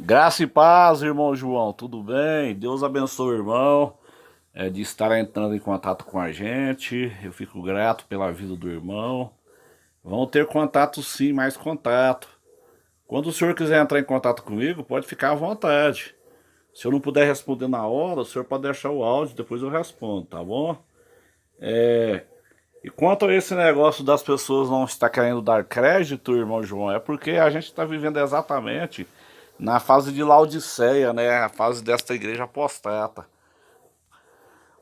Graça e paz, irmão João, tudo bem? Deus abençoe o irmão, de estar entrando em contato com a gente. Eu fico grato pela vida do irmão. Vamos ter contato sim, mais contato. Quando o senhor quiser entrar em contato comigo, pode ficar à vontade. Se eu não puder responder na hora, o senhor pode deixar o áudio, depois eu respondo, tá bom? E quanto a esse negócio das pessoas não estar querendo dar crédito, irmão João, é porque a gente está vivendo exatamente na fase de Laodiceia, né? A fase desta igreja apostata.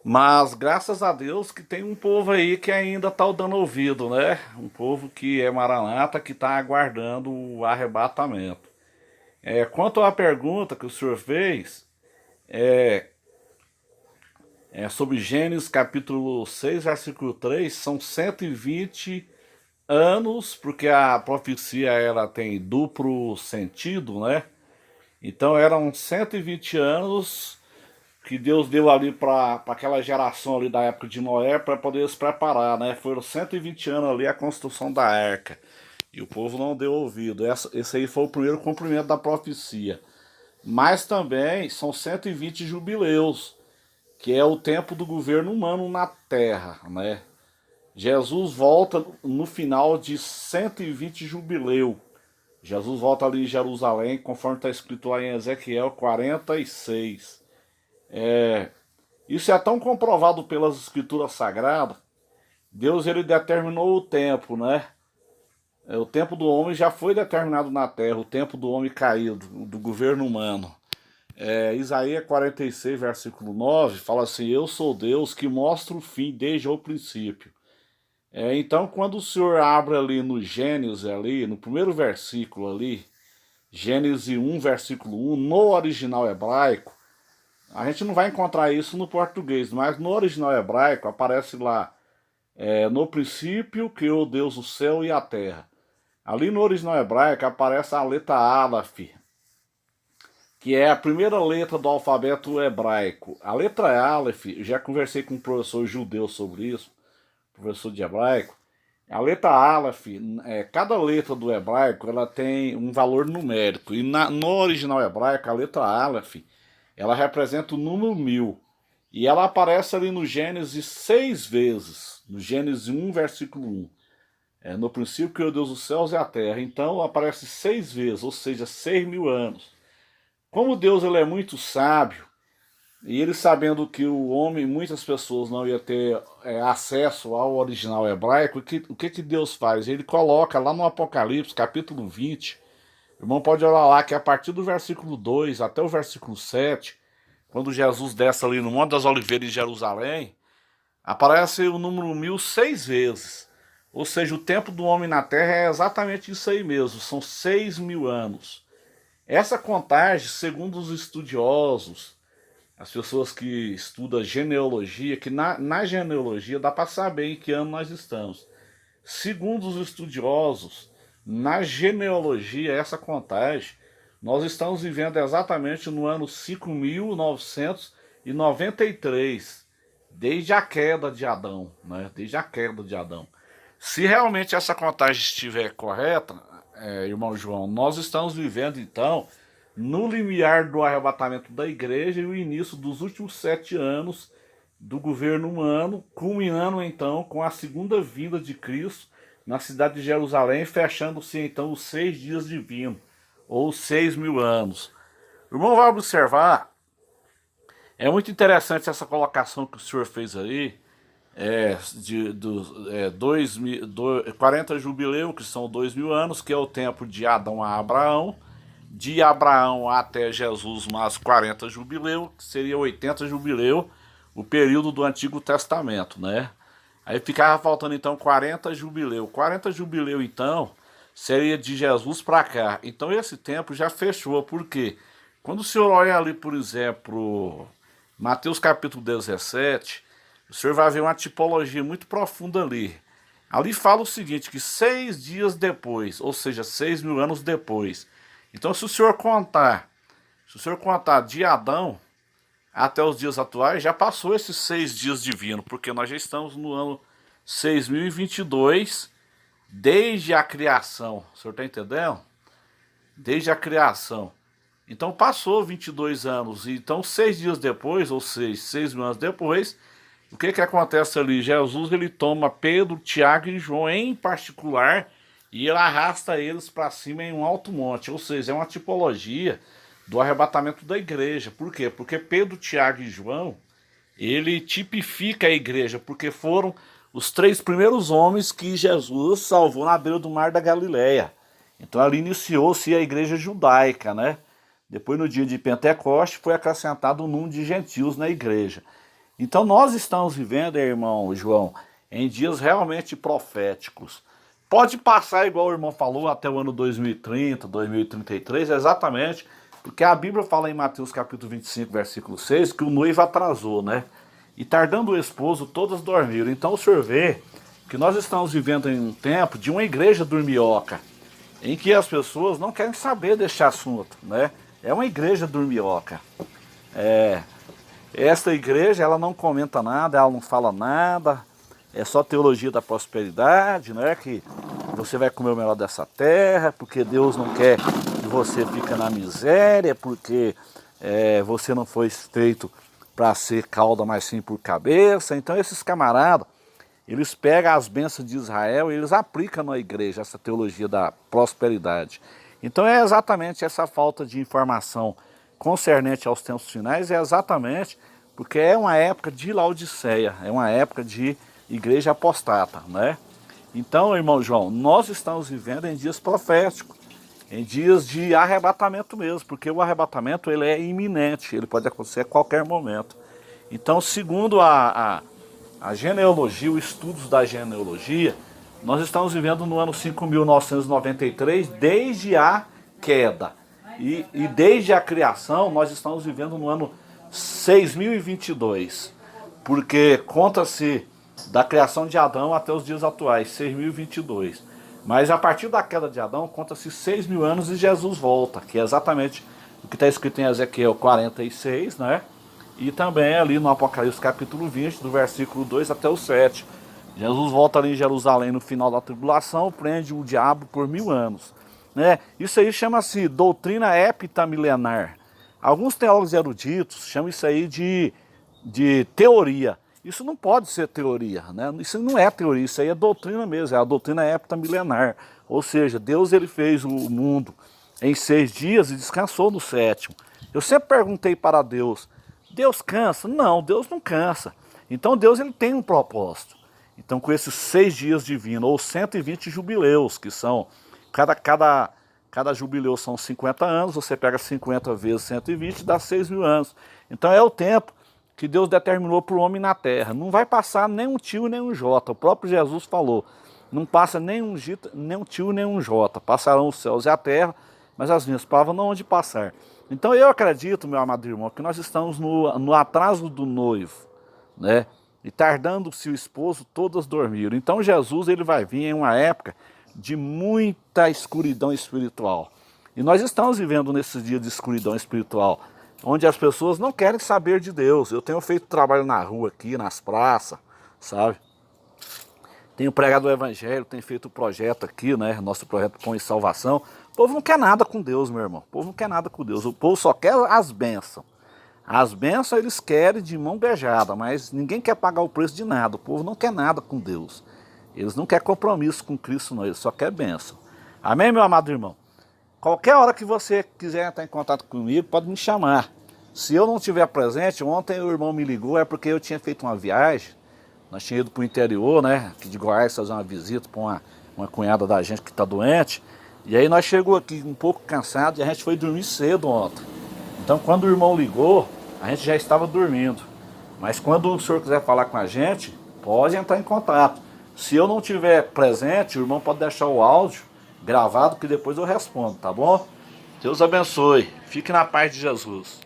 Mas graças a Deus que tem um povo aí que ainda está dando ouvido, né? Um povo que é maranata, que está aguardando o arrebatamento. Quanto à pergunta que o senhor fez, sobre Gênesis capítulo 6 versículo 3 são 120 anos, porque a profecia ela tem duplo sentido, né? Então eram 120 anos que Deus deu ali para aquela geração ali da época de Noé para poder se preparar, né? Foram 120 anos ali a construção da arca. E o povo não deu ouvido. Esse aí foi o primeiro cumprimento da profecia. Mas também são 120 jubileus, que é o tempo do governo humano na terra, né? Jesus volta no final de 120 jubileu. Jesus volta ali em Jerusalém, conforme está escrito lá em Ezequiel 46. Isso é tão comprovado pelas escrituras sagradas. Deus ele determinou o tempo, né? O tempo do homem já foi determinado na terra, o tempo do homem caído, do governo humano. Isaías 46, versículo 9, fala assim: Eu sou Deus que mostra o fim desde o princípio. Então, quando o Senhor abre ali no Gênesis, ali, no primeiro versículo ali, Gênesis 1, versículo 1, no original hebraico, a gente não vai encontrar isso no português, mas no original hebraico aparece lá, no princípio criou Deus o céu e a terra. Ali no original hebraico aparece a letra Aleph, que é a primeira letra do alfabeto hebraico. A letra Aleph, já conversei com um professor judeu sobre isso, professor de hebraico. A letra Aleph, cada letra do hebraico ela tem um valor numérico. E no original hebraico, a letra Aleph, ela representa o número 1000. E ela aparece ali no Gênesis 6 vezes. No Gênesis 1, versículo 1. No princípio criou Deus os céus e a terra. Então aparece 6 vezes, ou seja, 6.000 anos. Como Deus ele é muito sábio, e ele sabendo que o homem, muitas pessoas não iam ter acesso ao original hebraico, o que Deus faz? Ele coloca lá no Apocalipse, capítulo 20, o irmão pode olhar lá que a partir do versículo 2 até o versículo 7, quando Jesus desce ali no Monte das Oliveiras em Jerusalém, aparece o número 1000 6 vezes. Ou seja, o tempo do homem na terra é exatamente isso aí mesmo, são 6.000 anos. Essa contagem, segundo os estudiosos, as pessoas que estudam genealogia, que na genealogia dá para saber em que ano nós estamos. Segundo os estudiosos, na genealogia, essa contagem, nós estamos vivendo exatamente no ano 5.993, desde a queda de Adão, né? Desde a queda de Adão. Se realmente essa contagem estiver correta, irmão João, nós estamos vivendo então no limiar do arrebatamento da igreja e o início dos últimos 7 anos do governo humano, culminando então com a segunda vinda de Cristo na cidade de Jerusalém, fechando-se então os 6 dias divinos, ou 6.000 anos. O irmão vai observar, é muito interessante essa colocação que o senhor fez aí, dois, 40 jubileu, que são 2.000 anos, que é o tempo de Adão a Abraão, de Abraão até Jesus, mais 40 jubileu, que seria 80 jubileu, o período do Antigo Testamento, né? Aí ficava faltando então 40 jubileu. 40 jubileu então seria de Jesus para cá. Então esse tempo já fechou, porque quando o senhor olha ali, por exemplo, Mateus capítulo 17, o senhor vai ver uma tipologia muito profunda ali. Ali fala o seguinte, que 6 dias depois, ou seja, 6.000 anos depois. Então se o senhor contar de Adão até os dias atuais, já passou esses 6 dias divinos, porque nós já estamos no ano 6.022, desde a criação. O senhor está entendendo? Desde a criação. Então passou 22 anos, então 6 dias depois, ou seja, 6 mil anos depois, o que acontece ali? Jesus ele toma Pedro, Tiago e João em particular e ele arrasta eles para cima em um alto monte, ou seja, é uma tipologia do arrebatamento da igreja. Por quê? Porque Pedro, Tiago e João, ele tipifica a igreja, porque foram os 3 primeiros homens que Jesus salvou na beira do mar da Galileia. Então ali iniciou-se a igreja judaica, né? Depois no dia de Pentecoste foi acrescentado o número de gentios na igreja. Então nós estamos vivendo, irmão João, em dias realmente proféticos. Pode passar, igual o irmão falou, até o ano 2030, 2033, exatamente, porque a Bíblia fala em Mateus capítulo 25, versículo 6, que o noivo atrasou, né? E tardando o esposo, todas dormiram. Então o senhor vê que nós estamos vivendo em um tempo de uma igreja dormioca, em que as pessoas não querem saber deste assunto, né? É uma igreja dormioca. Esta igreja, ela não comenta nada, ela não fala nada, é só teologia da prosperidade, não é que você vai comer o melhor dessa terra, porque Deus não quer que você fique na miséria, porque você não foi feito para ser cauda, mas sim por cabeça. Então esses camaradas, eles pegam as bênçãos de Israel e eles aplicam na igreja essa teologia da prosperidade. Então é exatamente essa falta de informação concernente aos tempos finais, é exatamente porque é uma época de Laodiceia, é uma época de igreja apostata, né? Então, irmão João, nós estamos vivendo em dias proféticos, em dias de arrebatamento mesmo, porque o arrebatamento ele é iminente, ele pode acontecer a qualquer momento. Então, segundo a genealogia, os estudos da genealogia, nós estamos vivendo no ano 5.993, desde a queda. E desde a criação, nós estamos vivendo no ano 6.022. Porque conta-se da criação de Adão até os dias atuais, 6.022. Mas a partir da queda de Adão, conta-se 6.000 anos e Jesus volta, que é exatamente o que está escrito em Ezequiel 46, né? E também ali no Apocalipse capítulo 20, do versículo 2 até o 7. Jesus volta ali em Jerusalém no final da tribulação, prende o diabo por 1000 anos. Né? Isso aí chama-se doutrina epitamilenar. Alguns teólogos eruditos chamam isso aí de teoria. Isso não pode ser teoria, né? Isso não é teoria, isso aí é doutrina mesmo, é a doutrina epitamilenar. Ou seja, Deus ele fez o mundo em 6 dias e descansou no 7º. Eu sempre perguntei para Deus, Deus cansa? Não, Deus não cansa. Então Deus ele tem um propósito. Então com esses 6 dias divinos, ou 120 jubileus, que são, cada jubileu são 50 anos, você pega 50 vezes 120, dá 6.000 anos. Então é o tempo que Deus determinou para o homem na terra. Não vai passar nem um tio nem um jota. O próprio Jesus falou, não passa nem um tio nem um jota. Passarão os céus e a terra, mas as minhas palavras não hão de passar. Então eu acredito, meu amado irmão, que nós estamos no atraso do noivo, né? E tardando-se o esposo, todas dormiram. Então Jesus ele vai vir em uma época de muita escuridão espiritual. E nós estamos vivendo nesses dias de escuridão espiritual, onde as pessoas não querem saber de Deus. Eu tenho feito trabalho na rua aqui, nas praças, sabe? Tenho pregado o evangelho, tenho feito o projeto aqui, né? Nosso projeto Pão e Salvação. O povo não quer nada com Deus, meu irmão. O povo não quer nada com Deus. O povo só quer as bênçãos. As bênçãos eles querem de mão beijada, mas ninguém quer pagar o preço de nada. O povo não quer nada com Deus. Eles não querem compromisso com Cristo, não. Eles só querem bênção. Amém, meu amado irmão? Qualquer hora que você quiser entrar em contato comigo, pode me chamar. Se eu não estiver presente, ontem o irmão me ligou, é porque eu tinha feito uma viagem. Nós tínhamos ido para o interior, né? Aqui de Goiás, fazer uma visita para uma cunhada da gente que está doente. E aí nós chegamos aqui um pouco cansados e a gente foi dormir cedo ontem. Então quando o irmão ligou, a gente já estava dormindo. Mas quando o senhor quiser falar com a gente, pode entrar em contato. Se eu não estiver presente, o irmão pode deixar o áudio gravado que depois eu respondo, tá bom? Deus abençoe. Fique na paz de Jesus.